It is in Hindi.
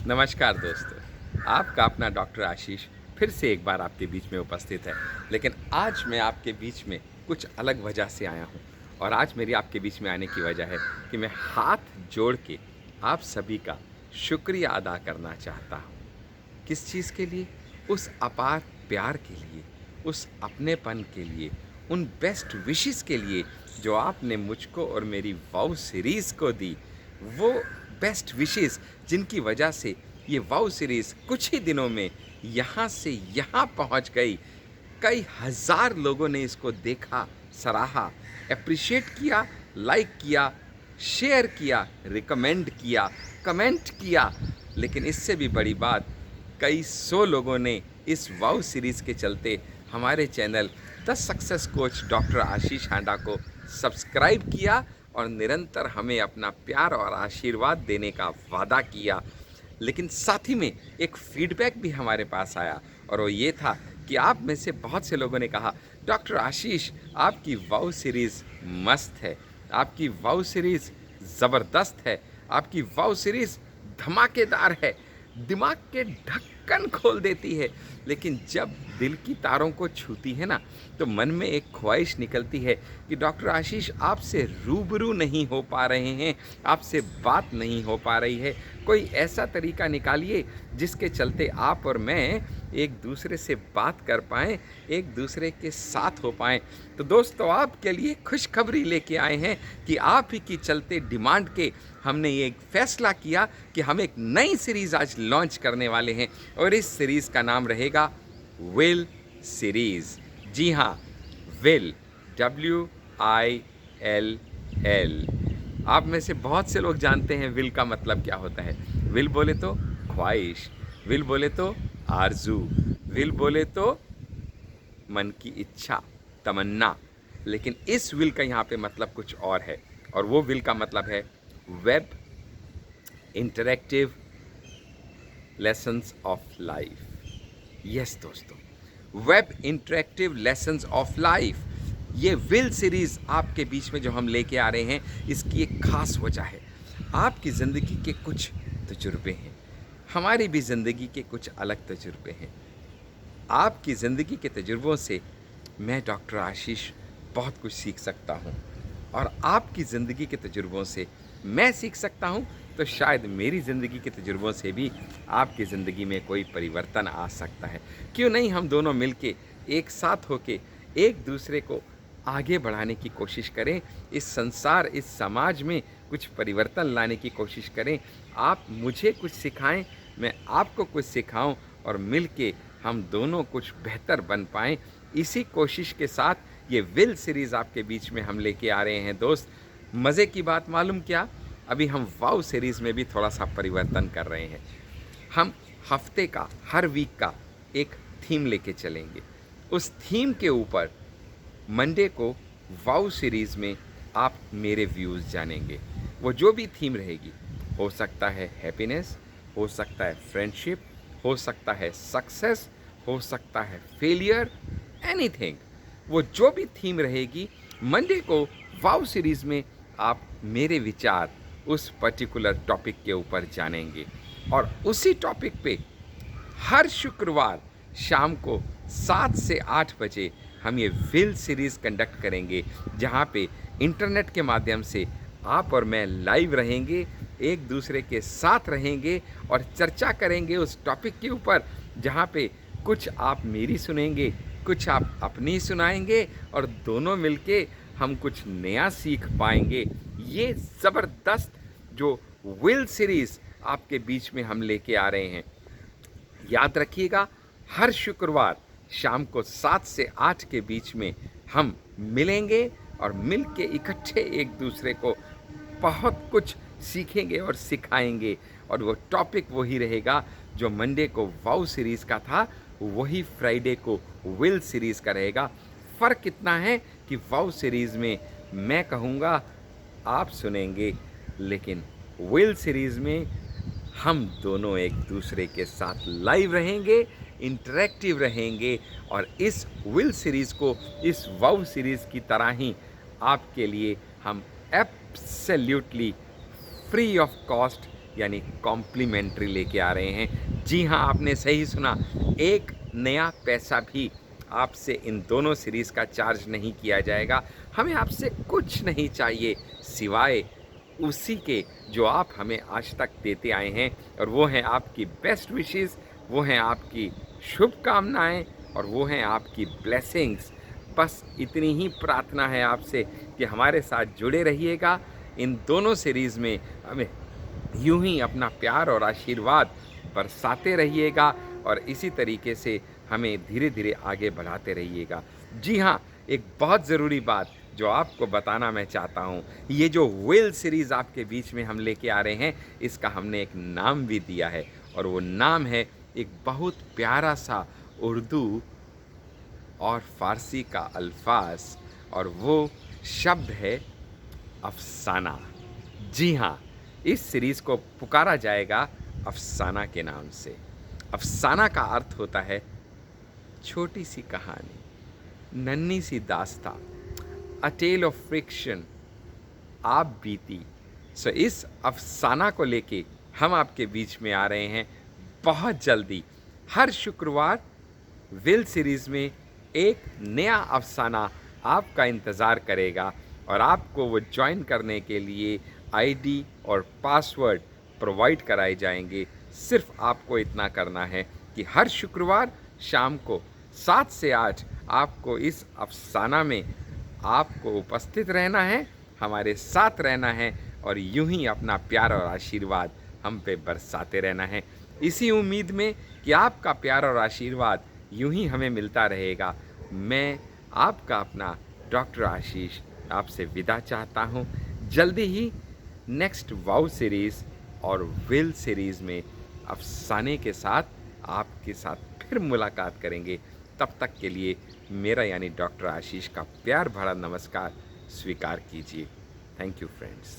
नमस्कार दोस्तों, आपका अपना डॉक्टर आशीष फिर से एक बार आपके बीच में उपस्थित है। लेकिन आज मैं आपके बीच में कुछ अलग वजह से आया हूँ और आज मेरी आपके बीच में आने की वजह है कि मैं हाथ जोड़ के आप सभी का शुक्रिया अदा करना चाहता हूँ। किस चीज़ के लिए? उस अपार प्यार के लिए, उस अपनेपन के लिए, उन बेस्ट विशेस के लिए जो आपने मुझको और मेरी वाव सीरीज़ को दी। वो बेस्ट विशेस जिनकी वजह से ये वाव सीरीज़ कुछ ही दिनों में यहाँ से यहाँ पहुँच गई। कई हज़ार लोगों ने इसको देखा, सराहा, एप्रिशिएट किया, लाइक किया, शेयर किया, रिकमेंड किया, कमेंट किया। लेकिन इससे भी बड़ी बात, कई सौ लोगों ने इस वाव सीरीज़ के चलते हमारे channel the success coach doctor Ashish Handa को सब्सक्राइब किया और निरंतर हमें अपना प्यार और आशीर्वाद देने का वादा किया। लेकिन साथ ही में एक फीडबैक भी हमारे पास आया और वो ये था कि आप में से बहुत से लोगों ने कहा, डॉक्टर आशीष आपकी वाव सीरीज़ मस्त है, आपकी वाव सीरीज़ ज़बरदस्त है, आपकी वाव सीरीज़ धमाकेदार है, दिमाग के ढक्कन खोल देती है। लेकिन जब दिल की तारों को छूती है ना, तो मन में एक ख्वाहिश निकलती है कि डॉक्टर आशीष आपसे रूबरू नहीं हो पा रहे हैं, आपसे बात नहीं हो पा रही है। कोई ऐसा तरीका निकालिए जिसके चलते आप और मैं एक दूसरे से बात कर पाएँ, एक दूसरे के साथ हो पाएँ। तो दोस्तों, आपके लिए खुशखबरी लेके आए हैं कि आप ही की चलते डिमांड के हमने ये एक फैसला किया कि हम एक नई सीरीज़ आज लॉन्च करने वाले हैं और इस सीरीज़ का नाम रहेगा विल सीरीज़। जी हाँ, विल, WILL। आप में से बहुत से लोग जानते हैं विल का मतलब क्या होता है। विल बोले तो ख्वाहिश, विल बोले तो आरजू, विल बोले तो मन की इच्छा, तमन्ना। लेकिन इस विल का यहाँ पे मतलब कुछ और है और वो विल का मतलब है web interactive lessons of life. Yes दोस्तों, web interactive lessons of life. ये विल सीरीज़ आपके बीच में जो हम लेके आ रहे हैं, इसकी एक ख़ास वजह है। आपकी ज़िंदगी के कुछ तजुर्बे हैं, हमारी भी ज़िंदगी के कुछ अलग तजुर्बे हैं। आपकी ज़िंदगी के तजुर्बों से मैं डॉक्टर आशीष बहुत कुछ सीख सकता हूँ और आपकी ज़िंदगी के तजुर्बों से मैं सीख सकता हूँ। तो शायद मेरी ज़िंदगी के तजुर्बों से भी आपकी ज़िंदगी में कोई परिवर्तन आ सकता है। क्यों नहीं हम दोनों मिलके एक साथ होके एक दूसरे को आगे बढ़ाने की कोशिश करें, इस संसार, इस समाज में कुछ परिवर्तन लाने की कोशिश करें। आप मुझे कुछ सिखाएं, मैं आपको कुछ सिखाऊं और मिलके हम दोनों कुछ बेहतर बन पाएँ। इसी कोशिश के साथ ये विल सीरीज़ आपके बीच में हम लेके आ रहे हैं दोस्त। मज़े की बात मालूम क्या? अभी हम वाव सीरीज़ में भी थोड़ा सा परिवर्तन कर रहे हैं। हम हफ्ते का, हर वीक का एक थीम लेके चलेंगे। उस थीम के ऊपर मंडे को वाव सीरीज़ में आप मेरे व्यूज़ जानेंगे। वो जो भी थीम रहेगी, हो सकता है हैप्पीनेस, हो सकता है फ्रेंडशिप, हो सकता है सक्सेस, हो सकता है फेलियर, एनीथिंग। वो जो भी थीम रहेगी, मंडे को वाव सीरीज़ में आप मेरे विचार उस पर्टिकुलर टॉपिक के ऊपर जानेंगे और उसी टॉपिक पे हर शुक्रवार शाम को 7 से 8 बजे हम ये विल सीरीज़ कंडक्ट करेंगे, जहाँ पे इंटरनेट के माध्यम से आप और मैं लाइव रहेंगे, एक दूसरे के साथ रहेंगे और चर्चा करेंगे उस टॉपिक के ऊपर, जहाँ पे कुछ आप मेरी सुनेंगे, कुछ आप अपनी सुनाएंगे और दोनों मिलके हम कुछ नया सीख पाएंगे। ये ज़बरदस्त जो विल सीरीज़ आपके बीच में हम लेके आ रहे हैं, याद रखिएगा, हर शुक्रवार शाम को 7 से 8 के बीच में हम मिलेंगे और मिल के इकट्ठे एक दूसरे को बहुत कुछ सीखेंगे और सिखाएंगे। और वो टॉपिक वही रहेगा जो मंडे को वाव सीरीज़ का था, वही फ्राइडे को विल सीरीज़ का रहेगा। फ़र्क इतना है कि वाव सीरीज़ में मैं कहूँगा, आप सुनेंगे, लेकिन विल सीरीज़ में हम दोनों एक दूसरे के साथ लाइव रहेंगे, इंटरैक्टिव रहेंगे और इस विल सीरीज़ को इस वाव सीरीज़ की तरह ही आपके लिए हम एब्सोल्युटली फ्री ऑफ कॉस्ट यानी कॉम्प्लीमेंट्री लेके आ रहे हैं। जी हाँ, आपने सही सुना, एक नया पैसा भी आपसे इन दोनों सीरीज़ का चार्ज नहीं किया जाएगा। हमें आपसे कुछ नहीं चाहिए सिवाय उसी के जो आप हमें आज तक देते आए हैं, और वो हैं आपकी बेस्ट विशेज़, वो हैं आपकी शुभकामनाएँ, और वो हैं आपकी ब्लेसिंग्स। बस इतनी ही प्रार्थना है आपसे कि हमारे साथ जुड़े रहिएगा। इन दोनों सीरीज़ में हमें यूं ही अपना प्यार और आशीर्वाद बरसाते रहिएगा, और इसी तरीके से हमें धीरे धीरे आगे बढ़ाते रहिएगा। जी हाँ, एक बहुत ज़रूरी बात जो आपको बताना मैं चाहता हूँ, ये जो विल सीरीज़ आपके बीच में हम लेके आ रहे हैं, इसका हमने एक नाम भी दिया है, और वो नाम है एक बहुत प्यारा सा उर्दू और फ़ारसी का अल्फाज, और वो शब्द है अफ़साना। जी हाँ, इस सीरीज़ को पुकारा जाएगा अफ़साना के नाम से। अफ़साना का अर्थ होता है छोटी सी कहानी, नन्ही सी दास्तां, अ टेल ऑफ फ्रिक्शन, आप बीती। सो इस अफ़साना को लेके हम आपके बीच में आ रहे हैं बहुत जल्दी। हर शुक्रवार विल सीरीज़ में एक नया अफ़साना आपका इंतज़ार करेगा, और आपको वो ज्वाइन करने के लिए आईडी और पासवर्ड प्रोवाइड कराए जाएंगे। सिर्फ आपको इतना करना है कि हर शुक्रवार शाम को 7 से 8 आपको इस अफ़साना में आपको उपस्थित रहना है, हमारे साथ रहना है, और यूं ही अपना प्यार और आशीर्वाद हम पे बरसाते रहना है। इसी उम्मीद में कि आपका प्यार और आशीर्वाद यूं ही हमें मिलता रहेगा, मैं आपका अपना डॉक्टर आशीष आपसे विदा चाहता हूँ। जल्दी ही नेक्स्ट वाउ सीरीज़ और विल सीरीज़ में अफ़साने के साथ आपके साथ फिर मुलाकात करेंगे। तब तक के लिए मेरा यानी डॉक्टर आशीष का प्यार भरा नमस्कार स्वीकार कीजिए। Thank you friends.